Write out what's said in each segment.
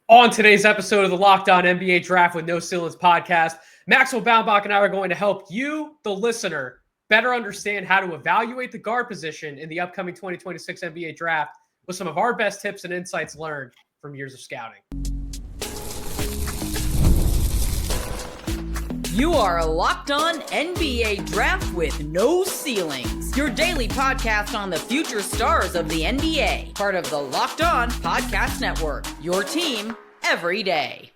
On today's episode of the Locked On NBA Draft with No Ceilings podcast, Maxwell, Baumbach, and I are going to help you, the listener, better understand how to evaluate the guard position in the upcoming 2026 NBA Draft with some of our best tips and insights learned from years of scouting. You are Locked On NBA Draft with No Ceilings, your daily podcast on the future stars of the NBA, part of the Locked On Podcast Network, your team every day.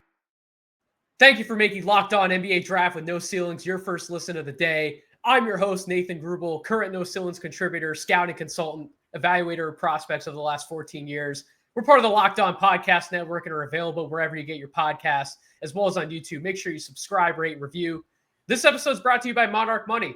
Thank you for making Locked On NBA Draft with No Ceilings your first listen of the day. I'm your host, Nathan Grubel, current No Ceilings contributor, scouting consultant, evaluator of prospects over the last 14 years. We're part of the Locked On Podcast Network and are available wherever you get your podcasts, as well as on YouTube. Make sure you subscribe, rate, and review. This episode is brought to you by Monarch Money.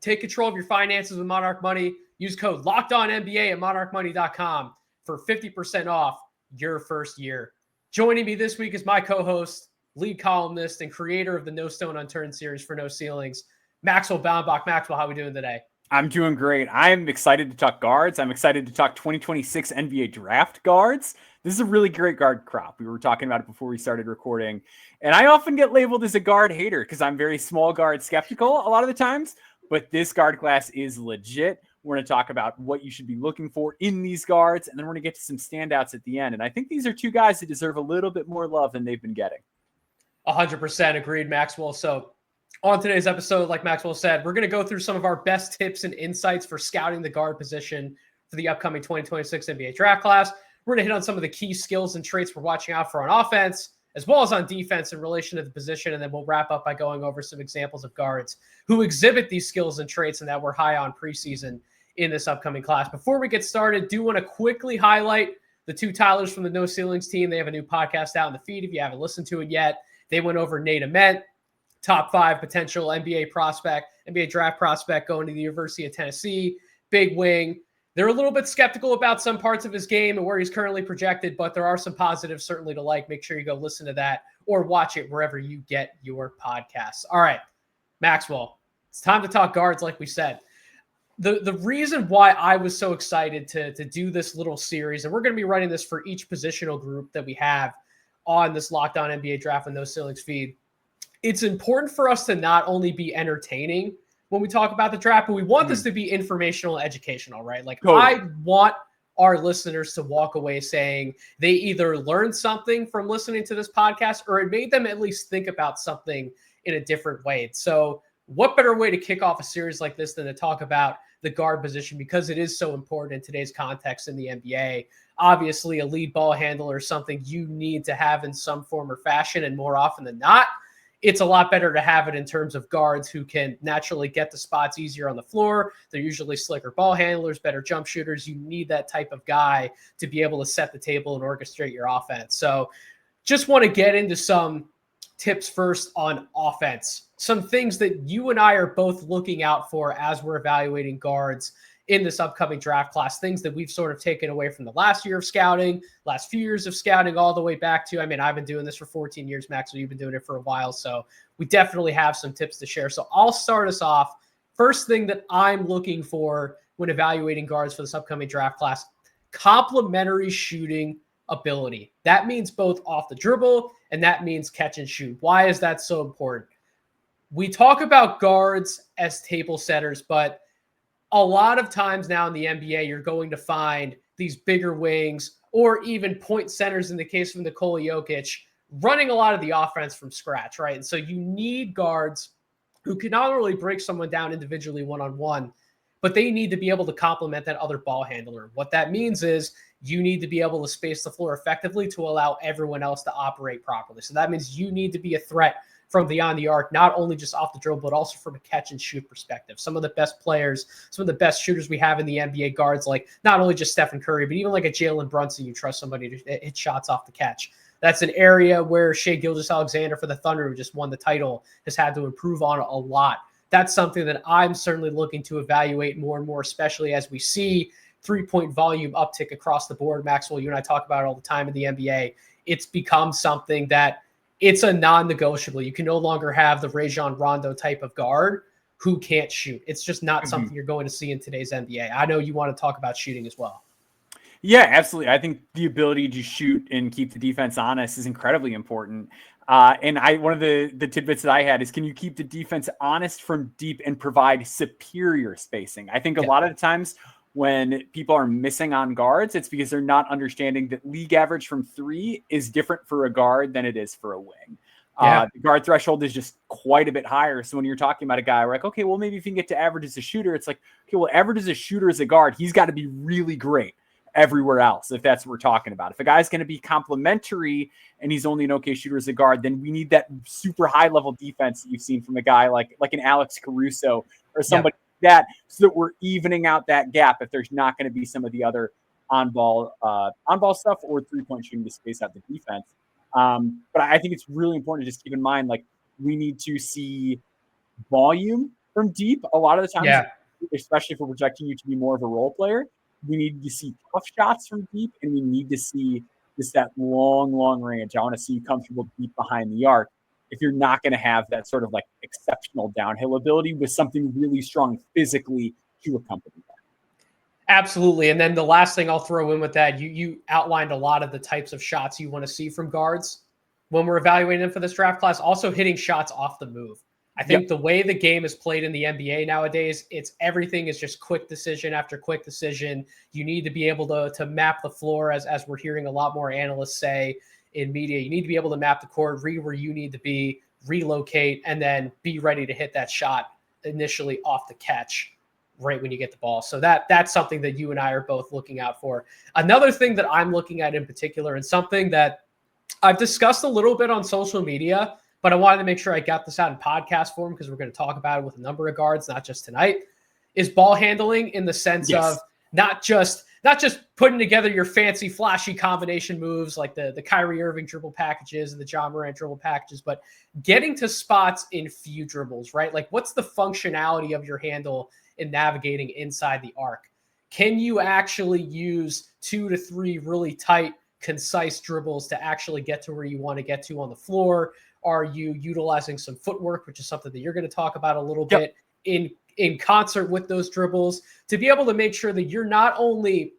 Take control of your finances with Monarch Money. Use code LOCKEDONNBA at monarchmoney.com for 50% off your first year. Joining me this week is my co-host, lead columnist, and creator of the No Stone Unturned series for No Ceilings, Maxwell Baumbach. Maxwell, how are we doing today? I'm doing great. I'm excited to talk guards. I'm excited to talk 2026 NBA draft guards. This is a really great guard crop. We were talking about it before we started recording. And I often get labeled as a guard hater because I'm very small guard skeptical a lot of the times. But this guard class is legit. We're going to talk about what you should be looking for in these guards. And then we're going to get to some standouts at the end. And I think these are two guys that deserve a little bit more love than they've been getting. 100% agreed, Maxwell. So on today's episode, like Maxwell said, we're going to go through some of our best tips and insights for scouting the guard position for the upcoming 2026 NBA draft class. We're going to hit on some of the key skills and traits we're watching out for on offense, as well as on defense in relation to the position. And then we'll wrap up by going over some examples of guards who exhibit these skills and traits and that we're high on preseason in this upcoming class. Before we get started, do want to quickly highlight the two Tylers from the No Ceilings team. They have a new podcast out in the feed if you haven't listened to it yet. They went over Nate Ament, top 5 potential NBA draft prospect going to the University of Tennessee, big wing. They're a little bit skeptical about some parts of his game and where he's currently projected, but there are some positives certainly to like. Make sure you go listen to that or watch it wherever you get your podcasts. All right, Maxwell, it's time to talk guards like we said. The reason why I was so excited to do this little series, and we're going to be running this for each positional group that we have on this Locked On NBA Draft and No Ceilings feed, it's important for us to not only be entertaining when we talk about the draft, but we want this to be informational and educational, right? Like totally. I want our listeners to walk away saying they either learned something from listening to this podcast or it made them at least think about something in a different way. So what better way to kick off a series like this than to talk about the guard position, because it is so important in today's context in the NBA. Obviously, a lead ball handler is something you need to have in some form or fashion, and more often than not, it's a lot better to have it in terms of guards who can naturally get the spots easier on the floor. They're usually slicker ball handlers, better jump shooters. You need that type of guy to be able to set the table and orchestrate your offense. So just want to get into some tips first on offense. Some things that you and I are both looking out for as we're evaluating guards in this upcoming draft class, things that we've sort of taken away from the last year of scouting, last few years of scouting, all the way back to, I've been doing this for 14 years, Max, so you've been doing it for a while. So we definitely have some tips to share. So I'll start us off. First thing that I'm looking for when evaluating guards for this upcoming draft class, complementary shooting ability. That means both off the dribble and that means catch and shoot. Why is that so important? We talk about guards as table setters, but a lot of times now in the NBA, you're going to find these bigger wings or even point centers in the case of Nikola Jokic running a lot of the offense from scratch, right? And so you need guards who can not only break someone down individually one-on-one, but they need to be able to complement that other ball handler. What that means is you need to be able to space the floor effectively to allow everyone else to operate properly. So that means you need to be a threat from beyond the arc, not only just off the dribble, but also from a catch and shoot perspective. Some of the best players, some of the best shooters we have in the NBA guards, like not only just Stephen Curry, but even like a Jalen Brunson, you trust somebody to hit shots off the catch. That's an area where Shai Gilgeous-Alexander for the Thunder, who just won the title, has had to improve on a lot. That's something that I'm certainly looking to evaluate more and more, especially as we see three-point volume uptick across the board. Maxwell, you and I talk about it all the time in the NBA. It's become something that it's a non-negotiable. You can no longer have the Rajon Rondo type of guard who can't shoot. It's just not something you're going to see in today's NBA. I know you want to talk about shooting as well. Yeah, absolutely. I think the ability to shoot and keep the defense honest is incredibly important. And one of the tidbits that I had is, can you keep the defense honest from deep and provide superior spacing? I think a lot of the times when people are missing on guards, it's because they're not understanding that league average from three is different for a guard than it is for a wing. The guard threshold is just quite a bit higher. So when you're talking about a guy, we're like, okay, well, maybe if you can get to average as a shooter, it's like, okay, well, average as a shooter as a guard, he's got to be really great everywhere else, if that's what we're talking about. If a guy's going to be complementary and he's only an okay shooter as a guard, then we need that super high level defense that you've seen from a guy like an Alex Caruso or somebody like that, so that we're evening out that gap if there's not going to be some of the other on-ball stuff or three-point shooting to space out the defense. But I think it's really important to just keep in mind, like, we need to see volume from deep a lot of the times, especially if we're projecting you to be more of a role player. We need to see tough shots from deep, and we need to see just that long range. I want to see you comfortable deep behind the arc. If you're not going to have that sort of like exceptional downhill ability with something really strong physically to accompany that. Absolutely. And then the last thing I'll throw in with that, you outlined a lot of the types of shots you want to see from guards when we're evaluating them for this draft class. Also hitting shots off the move. I think the way the game is played in the NBA nowadays, everything is just quick decision after quick decision. You need to be able to map the floor, as we're hearing a lot more analysts say in media. You need to be able to map the court, read where you need to be, relocate, and then be ready to hit that shot initially off the catch right when you get the ball. So that's something that you and I are both looking out for. Another thing that I'm looking at in particular, and something that I've discussed a little bit on social media, but I wanted to make sure I got this out in podcast form because we're going to talk about it with a number of guards, not just tonight, is ball handling, in the sense of not just putting together your fancy, flashy combination moves like the Kyrie Irving dribble packages and the John Morant dribble packages, but getting to spots in few dribbles, right? Like, what's the functionality of your handle in navigating inside the arc? Can you actually use 2 to 3 really tight, concise dribbles to actually get to where you want to get to on the floor? Are you utilizing some footwork, which is something that you're going to talk about a little bit in concert with those dribbles, to be able to make sure that you're not only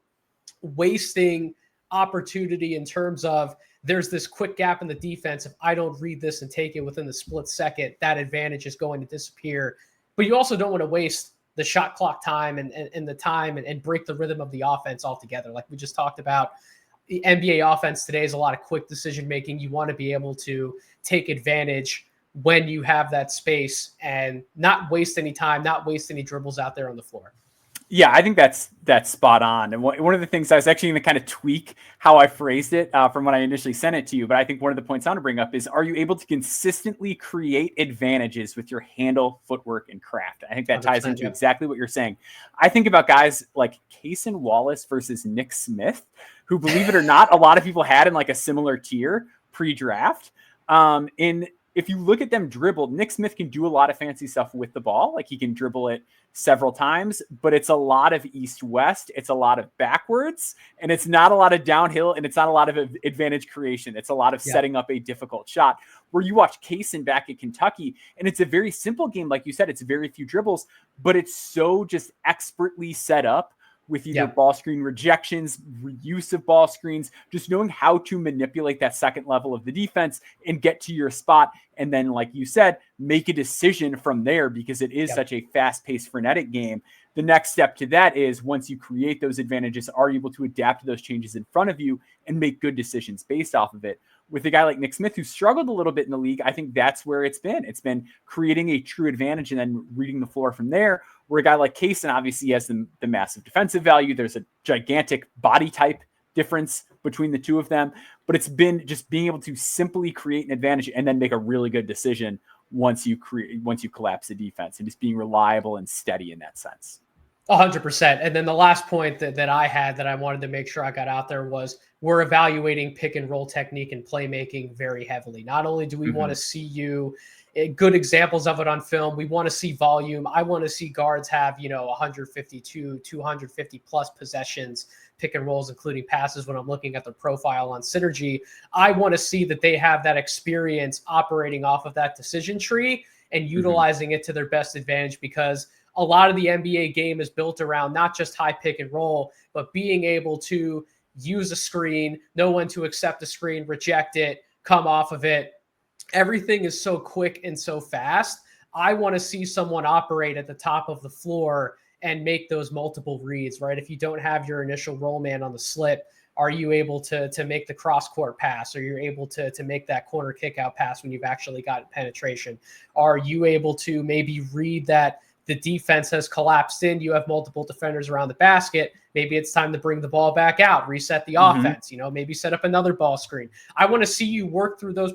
wasting opportunity in terms of there's this quick gap in the defense. If I don't read this and take it within the split second, that advantage is going to disappear. But you also don't want to waste the shot clock time and the time and break the rhythm of the offense altogether. Like we just talked about, the NBA offense today is a lot of quick decision-making. You want to be able to take advantage when you have that space and not waste any time, not waste any dribbles out there on the floor. Yeah, I think that's spot on. And one of the things I was actually going to kind of tweak how I phrased it from when I initially sent it to you. But I think one of the points I want to bring up is, are you able to consistently create advantages with your handle, footwork, and craft? I think that ties into exactly what you're saying. I think about guys like Cason Wallace versus Nick Smith, who, believe it or not, a lot of people had in like a similar tier pre-draft. If you look at them dribble, Nick Smith can do a lot of fancy stuff with the ball. Like, he can dribble it several times, but it's a lot of east-west. It's a lot of backwards, and it's not a lot of downhill, and it's not a lot of advantage creation. It's a lot of setting up a difficult shot. Where you watch Cason back at Kentucky, and it's a very simple game. Like you said, it's very few dribbles, but it's so just expertly set up with either ball screen rejections, use of ball screens, just knowing how to manipulate that second level of the defense and get to your spot. And then, like you said, make a decision from there, because it is such a fast-paced, frenetic game. The next step to that is, once you create those advantages, are you able to adapt to those changes in front of you and make good decisions based off of it? With a guy like Nick Smith, who struggled a little bit in the league, I think that's where it's been. It's been creating a true advantage and then reading the floor from there. Where a guy like Cason obviously has the massive defensive value. There's a gigantic body type difference between the two of them, but it's been just being able to simply create an advantage and then make a really good decision once you collapse the defense, and just being reliable and steady in that sense. 100%. And then the last point that I had that I wanted to make sure I got out there was, we're evaluating pick and roll technique and playmaking very heavily. Not only do we want to see you good examples of it on film, we want to see volume. I want to see guards have, 152, 250 plus possessions, pick and rolls, including passes. When I'm looking at their profile on Synergy, I want to see that they have that experience operating off of that decision tree and utilizing it to their best advantage, because a lot of the NBA game is built around not just high pick and roll, but being able to use a screen, know when to accept the screen, reject it, come off of it. Everything is so quick and so fast. I want to see someone operate at the top of the floor and make those multiple reads, right? If you don't have your initial roll man on the slip, are you able to make the cross-court pass? Are you able to make that corner kick-out pass when you've actually got penetration? Are you able to maybe read that the defense has collapsed in, you have multiple defenders around the basket, maybe it's time to bring the ball back out, reset the offense, maybe set up another ball screen. I want to see you work through those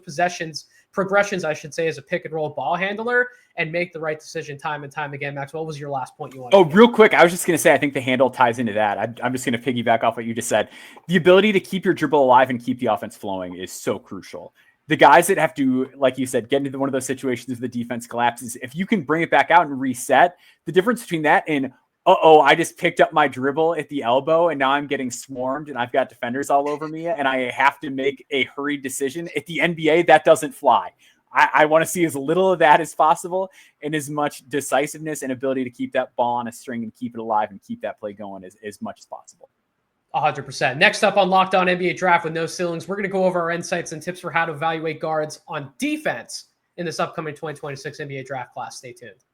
progressions, I should say, as a pick and roll ball handler and make the right decision time and time again. Max, what was your last point you wanted to make? Real quick, I was just going to say, I think the handle ties into that. I'm just going to piggyback off what you just said. The ability to keep your dribble alive and keep the offense flowing is so crucial. The guys that have to, like you said, get into one of those situations where the defense collapses, if you can bring it back out and reset, the difference between that and, I just picked up my dribble at the elbow and now I'm getting swarmed and I've got defenders all over me and I have to make a hurried decision. At the NBA, that doesn't fly. I want to see as little of that as possible and as much decisiveness and ability to keep that ball on a string and keep it alive and keep that play going as much as possible. 100%. Next up on Locked On NBA Draft with No Ceilings, we're going to go over our insights and tips for how to evaluate guards on defense in this upcoming 2026 NBA Draft class. Stay tuned.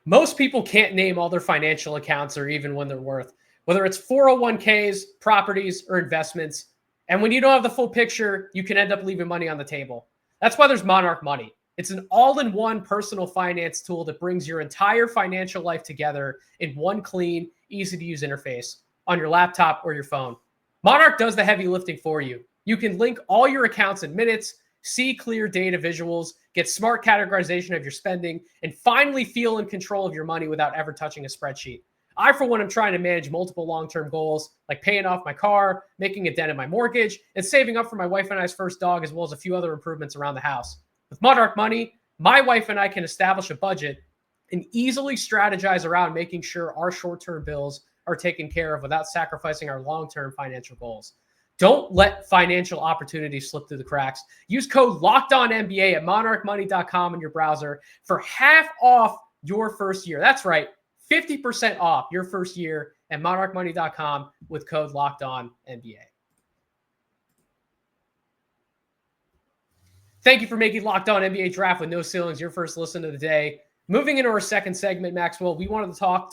Most people can't name all their financial accounts or even when they're worth, whether it's 401ks, properties, or investments. And when you don't have the full picture, you can end up leaving money on the table. That's why there's Monarch Money. It's an all-in-one personal finance tool that brings your entire financial life together in one clean, easy-to-use interface on your laptop or your phone. Monarch does the heavy lifting for you. You can link all your accounts in minutes, see clear data visuals, get smart categorization of your spending, and finally feel in control of your money without ever touching a spreadsheet. I, for one, am trying to manage multiple long-term goals, like paying off my car, making a dent in my mortgage, and saving up for my wife and I's first dog, as well as a few other improvements around the house. With Monarch Money, my wife and I can establish a budget and easily strategize around making sure our short-term bills are taken care of without sacrificing our long-term financial goals. Don't let financial opportunities slip through the cracks. Use code LOCKEDONNBA at monarchmoney.com in your browser for half off your first year. That's right, 50% off your first year at monarchmoney.com with code LOCKEDONNBA. Thank you for making Locked On NBA Draft with No Ceilings your first listen of the day. Moving into our second segment, Maxwell, we wanted to talk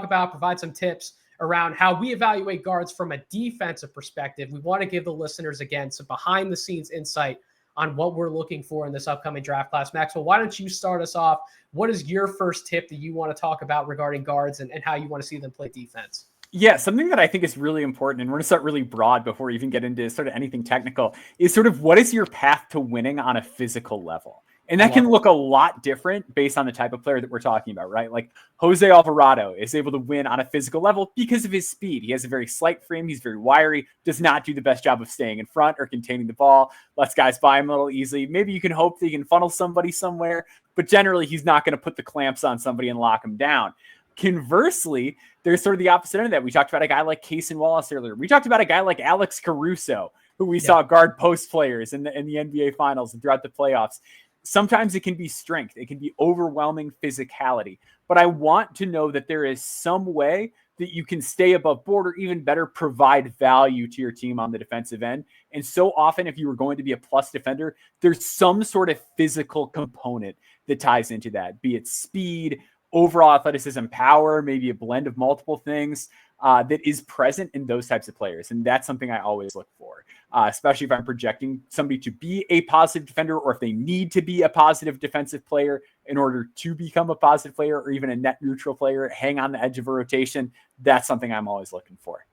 about, provide some tips around how we evaluate guards from a defensive perspective. We want to give the listeners, again, some behind-the-scenes insight on what we're looking for in this upcoming draft class. Maxwell, why don't you start us off? What is your first tip that you want to talk about regarding guards and how you want to see them play defense? Yeah, something that I think is really important, and we're going to start really broad before we even get into sort of anything technical, is sort of what is your path to winning on a physical level? And that can look a lot different based on the type of player that we're talking about, right? Like Jose Alvarado is able to win on a physical level because of his speed. He has a very slight frame. He's very wiry, does not do the best job of staying in front or containing the ball, lets guys by him a little easily. Maybe you can hope that he can funnel somebody somewhere, but generally he's not going to put the clamps on somebody and lock him down. Conversely, there's sort of the opposite end of that. We talked about a guy like Cason Wallace earlier. We talked about a guy like Alex Caruso, who we saw guard post players in the NBA Finals and throughout the playoffs. Sometimes it can be strength. It can be overwhelming physicality. But I want to know that there is some way that you can stay above board or even better, provide value to your team on the defensive end. And so often, if you were going to be a plus defender, there's some sort of physical component that ties into that, be it speed, overall athleticism, power, maybe a blend of multiple things that is present in those types of players. And that's something I always look for, especially if I'm projecting somebody to be a positive defender or if they need to be a positive defensive player in order to become a positive player or even a net neutral player, hang on the edge of a rotation. That's something I'm always looking for.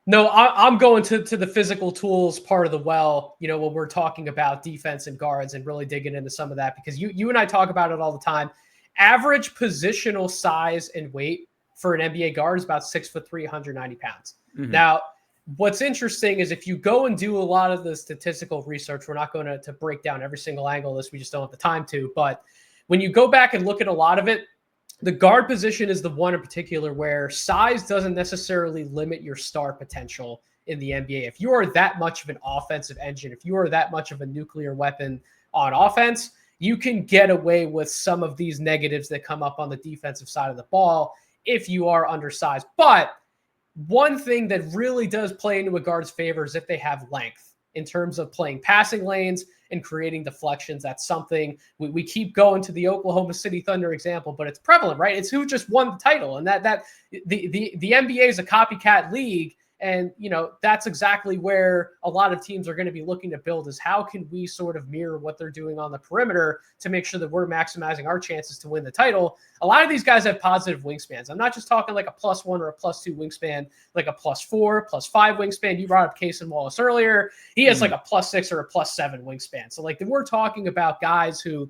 No, I'm going to the physical tools part of the well, when we're talking about defense and guards and really digging into some of that, because you and I talk about it all the time. Average positional size and weight for an NBA guard is about 6'3", 190 pounds. Mm-hmm. Now, what's interesting is if you go and do a lot of the statistical research, we're not going to break down every single angle of this. We just don't have the time to. But when you go back and look at a lot of it, the guard position is the one in particular where size doesn't necessarily limit your star potential in the NBA. If you are that much of an offensive engine, if you are that much of a nuclear weapon on offense, you can get away with some of these negatives that come up on the defensive side of the ball if you are undersized. But one thing that really does play into a guard's favor is if they have length in terms of playing passing lanes and creating deflections. That's something we keep going to the Oklahoma City Thunder example, but it's prevalent, right? It's who just won the title, and that the NBA is a copycat league. And, that's exactly where a lot of teams are going to be looking to build, is how can we sort of mirror what they're doing on the perimeter to make sure that we're maximizing our chances to win the title. A lot of these guys have positive wingspans. I'm not just talking like a +1 or a +2 wingspan, like a +4, +5 wingspan. You brought up Cason Wallace earlier. He has like a +6 or a +7 wingspan. So we're talking about guys who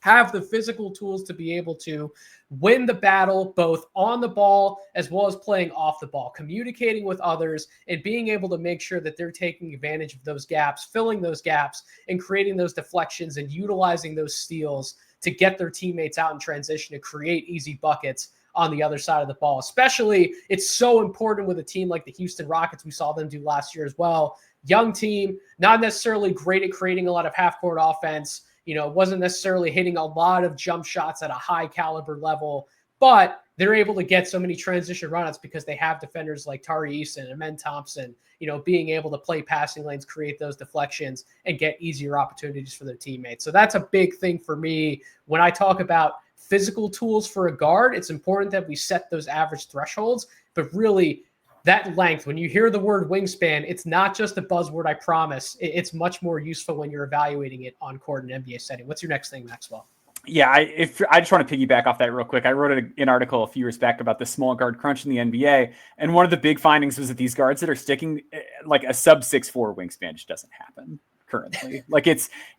have the physical tools to be able to win the battle, both on the ball as well as playing off the ball, communicating with others, and being able to make sure that they're taking advantage of those gaps, filling those gaps, and creating those deflections and utilizing those steals to get their teammates out in transition to create easy buckets on the other side of the ball. Especially, it's so important with a team like the Houston Rockets. We saw them do last year as well. Young team, not necessarily great at creating a lot of half-court offense. Wasn't necessarily hitting a lot of jump shots at a high caliber level, but they're able to get so many transition runouts because they have defenders like Tari Eason and Amen Thompson, being able to play passing lanes, create those deflections, and get easier opportunities for their teammates. So that's a big thing for me. When I talk about physical tools for a guard, it's important that we set those average thresholds, but really that length, when you hear the word wingspan, it's not just a buzzword, I promise. It's much more useful when you're evaluating it on court in an NBA setting. What's your next thing, Maxwell? Yeah, I just want to piggyback off that real quick. I wrote an article a few years back about the small guard crunch in the NBA, and one of the big findings was that these guards that are sticking, like a sub 6'4" wingspan just doesn't happen currently.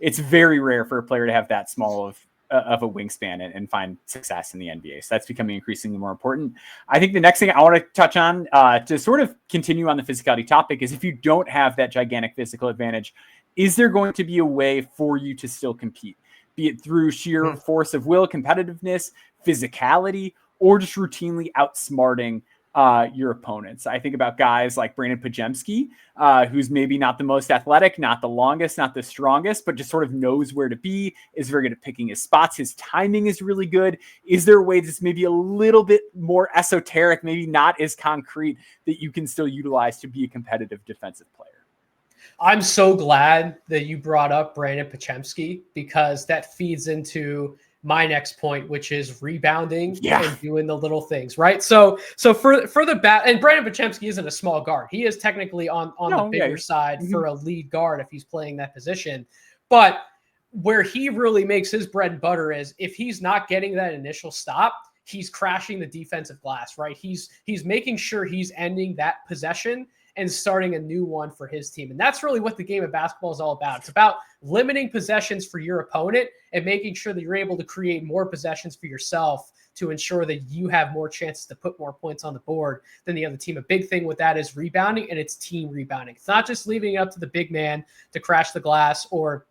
It's very rare for a player to have that small of a wingspan and find success in the NBA. So that's becoming increasingly more important. I think the next thing I want to touch on to sort of continue on the physicality topic is, if you don't have that gigantic physical advantage, is there going to be a way for you to still compete, be it through sheer force of will, competitiveness, physicality, or just routinely outsmarting your opponents? I think about guys like Brandon Pajemski, who's maybe not the most athletic, not the longest, not the strongest, but just sort of knows where to be, is very good at picking his spots. His timing is really good. Is there a way that's maybe a little bit more esoteric, maybe not as concrete, that you can still utilize to be a competitive defensive player? I'm so glad that you brought up Brandon Pajemski, because that feeds into my next point, which is rebounding and doing the little things, right? So for the bat, and Brandon Pajemski isn't a small guard. He is technically on the bigger side for a lead guard if he's playing that position. But where he really makes his bread and butter is, if he's not getting that initial stop, he's crashing the defensive glass, right? He's making sure he's ending that possession and starting a new one for his team. And that's really what the game of basketball is all about. It's about limiting possessions for your opponent and making sure that you're able to create more possessions for yourself to ensure that you have more chances to put more points on the board than the other team. A big thing with that is rebounding, and it's team rebounding. It's not just leaving it up to the big man to crash the glass, or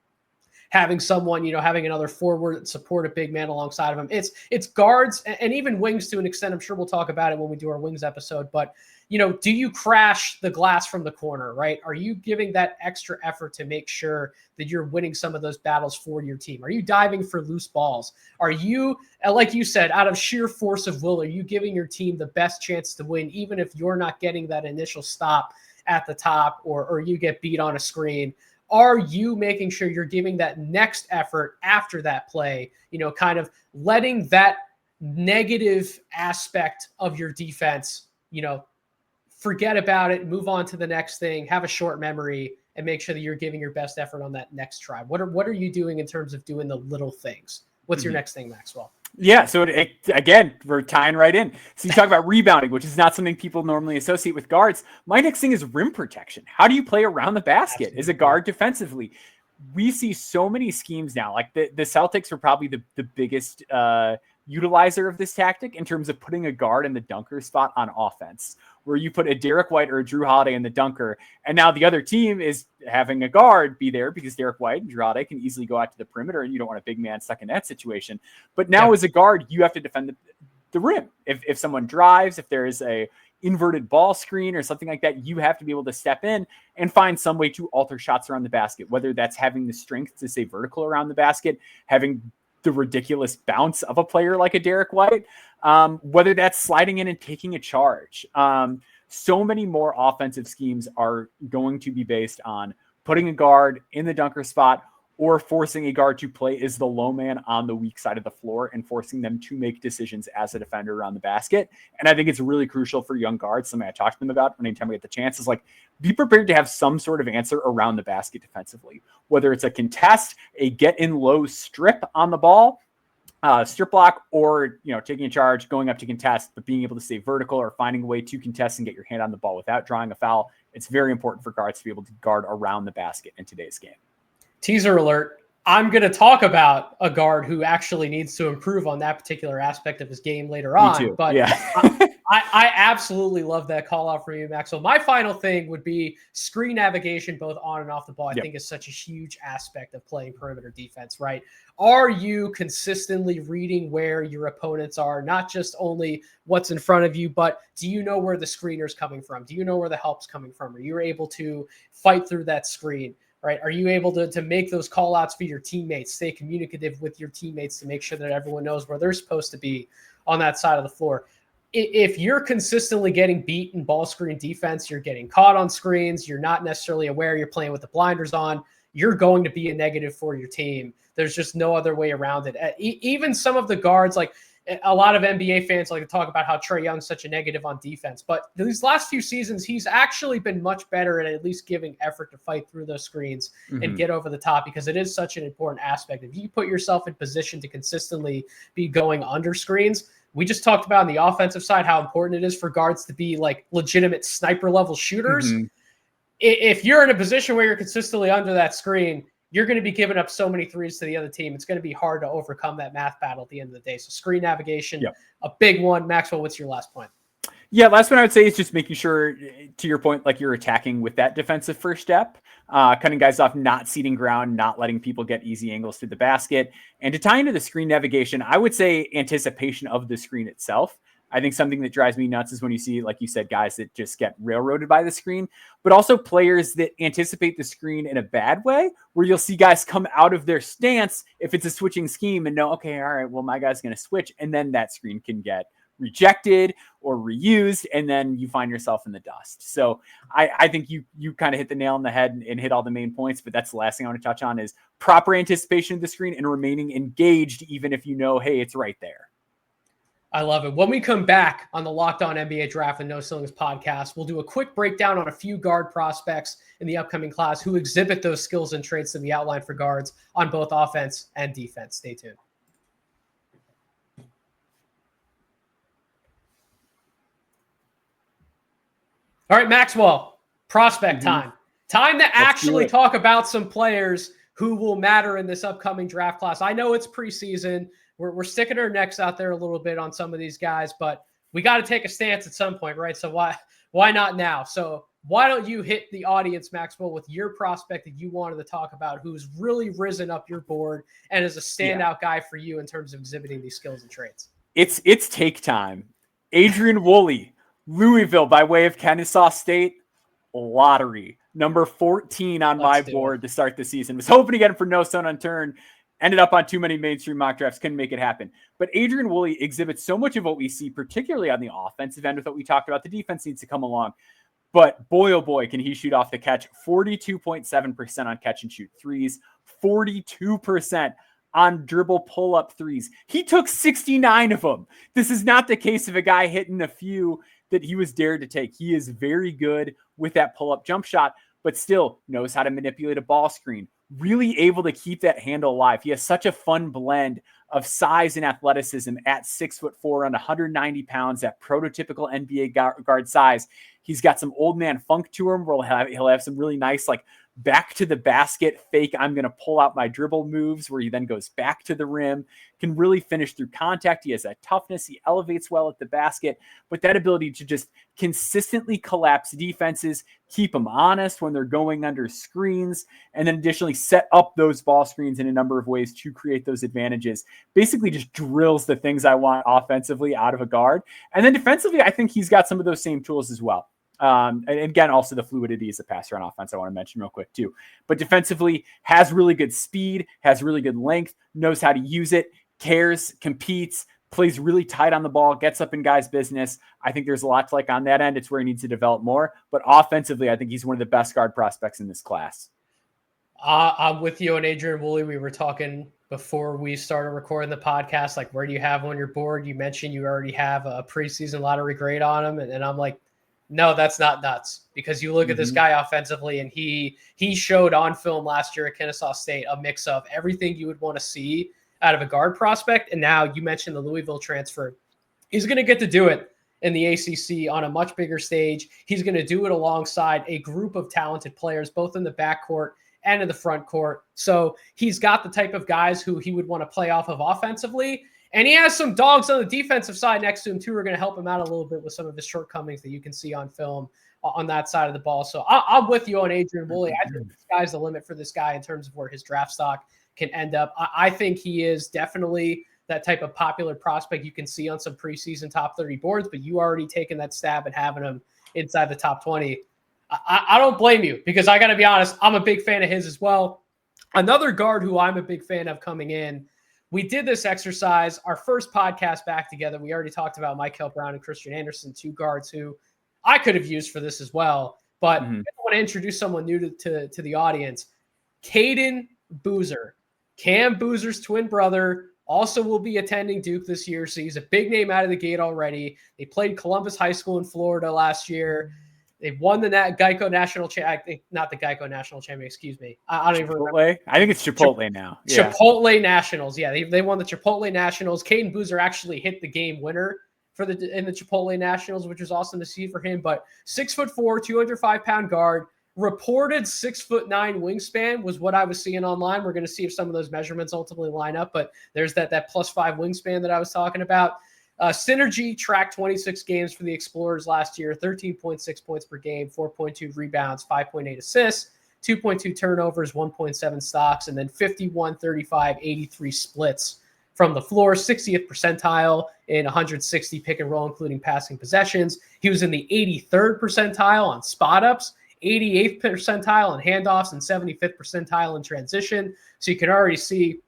having someone, having another forward support a big man alongside of him. It's guards and even wings to an extent. I'm sure we'll talk about it when we do our wings episode, but do you crash the glass from the corner, right? Are you giving that extra effort to make sure that you're winning some of those battles for your team? Are you diving for loose balls? Are you, like you said, out of sheer force of will, are you giving your team the best chance to win, even if you're not getting that initial stop at the top, or you get beat on a screen? Are you making sure you're giving that next effort after that play, kind of letting that negative aspect of your defense, forget about it, move on to the next thing, have a short memory, and make sure that you're giving your best effort on that next try? What are you doing in terms of doing the little things? What's your next thing, Maxwell? Yeah, so again, we're tying right in. So you talk about rebounding, which is not something people normally associate with guards. My next thing is rim protection. How do you play around the basket as a guard defensively? We see so many schemes now. Like the Celtics are probably the biggest utilizer of this tactic in terms of putting a guard in the dunker spot on offense, where you put a Derek White or a Drew Holiday in the dunker, and now the other team is having a guard be there because Derek White and Drew Holiday can easily go out to the perimeter, and you don't want a big man stuck in that situation. But now as a guard, you have to defend the rim. If someone drives, if there is a inverted ball screen or something like that, you have to be able to step in and find some way to alter shots around the basket, whether that's having the strength to stay vertical around the basket, having the ridiculous bounce of a player like a Derek White, whether that's sliding in and taking a charge. So many more offensive schemes are going to be based on putting a guard in the dunker spot or forcing a guard to play as the low man on the weak side of the floor and forcing them to make decisions as a defender around the basket. And I think it's really crucial for young guards, something I talk to them about anytime we get the chance, is like, be prepared to have some sort of answer around the basket defensively, whether it's a contest, a get in low strip on the ball, strip block, or, taking a charge, going up to contest, but being able to stay vertical or finding a way to contest and get your hand on the ball without drawing a foul. It's very important for guards to be able to guard around the basket in today's game. Teaser alert. I'm going to talk about a guard who actually needs to improve on that particular aspect of his game later on. Me too. But yeah. I absolutely love that call out from you, Maxwell. My final thing would be screen navigation, both on and off the ball. I think is such a huge aspect of playing perimeter defense, right? Are you consistently reading where your opponents are, not just only what's in front of you, but do you know where the screener's coming from? Do you know where the help's coming from? Are you able to fight through that screen? Right? Are you able to make those call outs for your teammates, stay communicative with your teammates to make sure that everyone knows where they're supposed to be on that side of the floor? If you're consistently getting beat in ball screen defense, you're getting caught on screens, you're not necessarily aware you're playing with the blinders on, you're going to be a negative for your team. There's just no other way around it. Even some of the guards, like a lot of NBA fans like to talk about how Trae Young's such a negative on defense, but these last few seasons, he's actually been much better at least giving effort to fight through those screens and get over the top, because it is such an important aspect. If you put yourself in position to consistently be going under screens, we just talked about on the offensive side how important it is for guards to be like legitimate sniper level shooters. If you're in a position where you're consistently under that screen, you're going to be giving up so many threes to the other team. It's going to be hard to overcome that math battle at the end of the day. So screen navigation, a big one. Maxwell, what's your last point? Yeah, last one I would say is just making sure, to your point, like you're attacking with that defensive first step, cutting guys off, not ceding ground, not letting people get easy angles to the basket. And to tie into the screen navigation, I would say anticipation of the screen itself. I think something that drives me nuts is when you see, like you said, guys that just get railroaded by the screen, but also players that anticipate the screen in a bad way, where you'll see guys come out of their stance if it's a switching scheme and know, okay, all right, well, my guy's going to switch. And then that screen can get rejected or reused, and then you find yourself in the dust. So I think you kind of hit the nail on the head and hit all the main points, but that's the last thing I want to touch on is proper anticipation of the screen and remaining engaged, even if you know, hey, it's right there. I love it. When we come back on the Locked On NBA Draft and No Ceilings podcast, we'll do a quick breakdown on a few guard prospects in the upcoming class who exhibit those skills and traits that we outlined for guards on both offense and defense. Stay tuned. All right, Maxwell, prospect time. Time to actually talk about some players who will matter in this upcoming draft class. I know it's preseason. We're sticking our necks out there a little bit on some of these guys, but we got to take a stance at some point, right? So why not now? So why don't you hit the audience, Maxwell, with your prospect that you wanted to talk about, who's really risen up your board and is a standout guy for you in terms of exhibiting these skills and traits? It's take time. Adrian Wooley, Louisville by way of Kennesaw State, lottery. Number 14 on my board to start the season. Was hoping to get him for no stone unturned. Ended up on too many mainstream mock drafts. Couldn't make it happen. But Adrian Wooley exhibits so much of what we see, particularly on the offensive end with what we talked about. The defense needs to come along. But boy, oh boy, can he shoot off the catch. 42.7% on catch and shoot threes. 42% on dribble pull-up threes. He took 69 of them. This is not the case of a guy hitting a few that he was dared to take. He is very good with that pull-up jump shot, but still knows how to manipulate a ball screen. Really able to keep that handle alive. He has such a fun blend of size and athleticism at 6'4" on 190 pounds, that prototypical NBA guard size. He's got some old man funk to him where he'll have some really nice like back to the basket, fake, I'm going to pull out my dribble moves, where he then goes back to the rim, can really finish through contact. He has that toughness. He elevates well at the basket, but that ability to just consistently collapse defenses, keep them honest when they're going under screens, and then additionally set up those ball screens in a number of ways to create those advantages. Basically just drills the things I want offensively out of a guard. And then defensively, I think he's got some of those same tools as well. And again, also the fluidity as a passer on offense, I want to mention real quick too. But defensively, has really good speed, has really good length, knows how to use it, cares, competes, plays really tight on the ball, gets up in guys' business. I think there's a lot to like on that end. It's where he needs to develop more. But offensively, I think he's one of the best guard prospects in this class. I'm with you and Adrian Wooley. We were talking before we started recording the podcast, like, where do you have him on your board? You mentioned you already have a preseason lottery grade on him. And I'm like, no, that's not nuts, because you look at this guy offensively, and he showed on film last year at Kennesaw State a mix of everything you would want to see out of a guard prospect. And now you mentioned the Louisville transfer. He's going to get to do it in the ACC on a much bigger stage. He's going to do it alongside a group of talented players, both in the backcourt and in the front court. So he's got the type of guys who he would want to play off of offensively. And he has some dogs on the defensive side next to him, too, who are going to help him out a little bit with some of his shortcomings that you can see on film on that side of the ball. So I'm with you on Adrian Wooley. I think the sky's the limit for this guy in terms of where his draft stock can end up. I think he is definitely that type of popular prospect you can see on some preseason top 30 boards, but you already taken that stab at having him inside the top 20. I don't blame you, because I got to be honest, I'm a big fan of his as well. Another guard who I'm a big fan of coming in, we did this exercise, our first podcast back together. We already talked about Michael Brown and Christian Anderson, two guards who I could have used for this as well. But I want to introduce someone new to the audience. Cayden Boozer, Cam Boozer's twin brother, also will be attending Duke this year. So he's a big name out of the gate already. They played Columbus High School in Florida last year. They won the Geico National Championship, not the Geico National Championship, excuse me. I don't even remember. I think it's Chipotle now. Yeah. Chipotle Nationals. Yeah, they won the Chipotle Nationals. Cayden Boozer actually hit the game winner in the Chipotle Nationals, which was awesome to see for him. But 6'4", 205-pound guard, reported 6'9" wingspan was what I was seeing online. We're going to see if some of those measurements ultimately line up, but there's that +5 wingspan that I was talking about. Synergy tracked 26 games for the Explorers last year, 13.6 points per game, 4.2 rebounds, 5.8 assists, 2.2 turnovers, 1.7 stocks, and then 51, 35, 83 splits from the floor, 60th percentile in 160 pick and roll, including passing possessions. He was in the 83rd percentile on spot ups, 88th percentile on handoffs, and 75th percentile in transition. So you can already see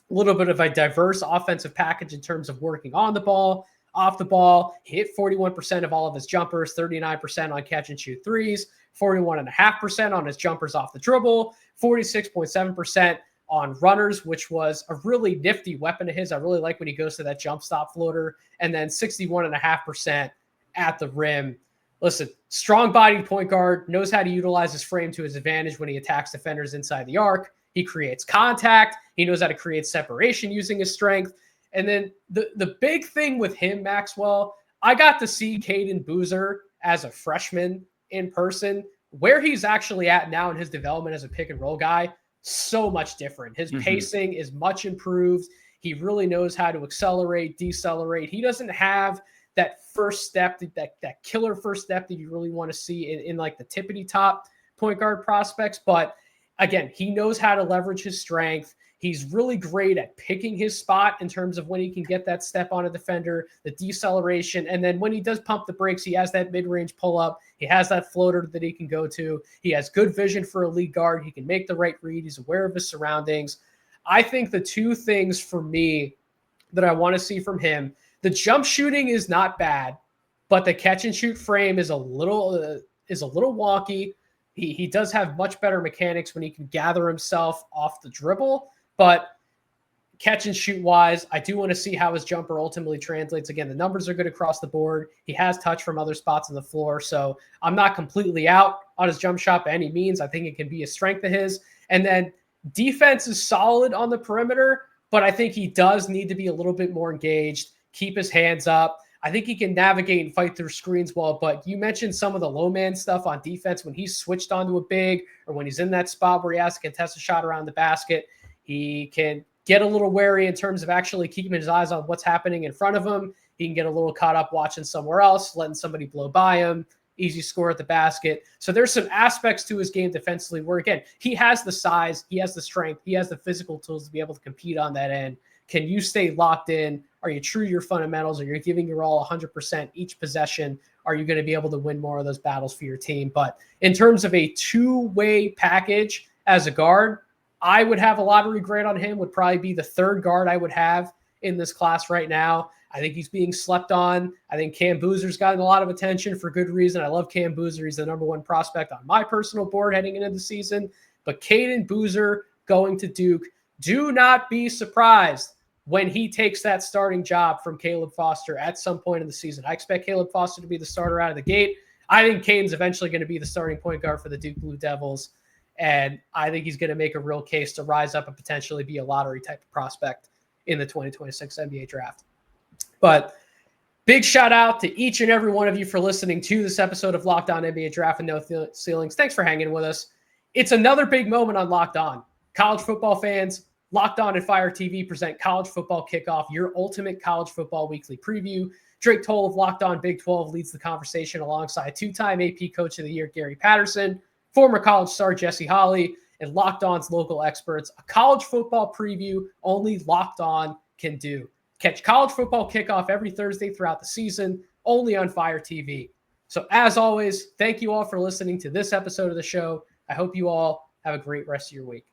a little bit of a diverse offensive package in terms of working on the ball, off the ball. He hit 41% of all of his jumpers, 39% on catch and shoot threes, 41.5% on his jumpers off the dribble, 46.7% on runners, which was a really nifty weapon of his. I really like when he goes to that jump stop floater, and then 61.5% at the rim. Listen, strong-bodied point guard, knows how to utilize his frame to his advantage when he attacks defenders inside the arc. He creates contact. He knows how to create separation using his strength. And then the big thing with him, Maxwell, I got to see Cayden Boozer as a freshman in person. Where he's actually at now in his development as a pick and roll guy, so much different. His pacing is much improved. He really knows how to accelerate, decelerate. He doesn't have that first step, that killer first step that you really want to see in like the tippity top point guard prospects. But again, he knows how to leverage his strength. He's really great at picking his spot in terms of when he can get that step on a defender, the deceleration. And then when he does pump the brakes, he has that mid-range pull-up. He has that floater that he can go to. He has good vision for a lead guard. He can make the right read. He's aware of his surroundings. I think the two things for me that I want to see from him, the jump shooting is not bad, but the catch and shoot frame is a little wonky. He does have much better mechanics when he can gather himself off the dribble, but catch and shoot wise, I do want to see how his jumper ultimately translates. Again, the numbers are good across the board. He has touch from other spots on the floor, so I'm not completely out on his jump shot by any means. I think it can be a strength of his. And then defense is solid on the perimeter, but I think he does need to be a little bit more engaged, keep his hands up. I think he can navigate and fight through screens well. But you mentioned some of the low man stuff on defense when he's switched onto a big or when he's in that spot where he has to contest a shot around the basket. He can get a little wary in terms of actually keeping his eyes on what's happening in front of him. He can get a little caught up watching somewhere else, letting somebody blow by him. Easy score at the basket. So there's some aspects to his game defensively where, again, he has the size, he has the strength, he has the physical tools to be able to compete on that end. Can you stay locked in? Are you true to your fundamentals? Are you giving your all 100% each possession? Are you going to be able to win more of those battles for your team? But in terms of a two-way package as a guard, I would have a lottery grade on him, would probably be the third guard I would have in this class right now. I think he's being slept on. I think Cam Boozer's gotten a lot of attention for good reason. I love Cam Boozer. He's the number one prospect on my personal board heading into the season. But Cayden Boozer going to Duke, do not be surprised when he takes that starting job from Caleb Foster at some point in the season. I expect Caleb Foster to be the starter out of the gate. I think Cayden's eventually going to be the starting point guard for the Duke Blue Devils. And I think he's going to make a real case to rise up and potentially be a lottery type of prospect in the 2026 NBA draft. But big shout out to each and every one of you for listening to this episode of Locked On NBA Draft and No Ceilings. Thanks for hanging with us. It's another big moment on Locked On. College football fans, Locked On and Fire TV present College Football Kickoff, your ultimate college football weekly preview. Drake Toll of Locked On Big 12 leads the conversation alongside two-time AP Coach of the Year Gary Patterson, former college star Jesse Holley, and Locked On's local experts. A college football preview only Locked On can do. Catch College Football Kickoff every Thursday throughout the season, only on Fire TV. So as always, thank you all for listening to this episode of the show. I hope you all have a great rest of your week.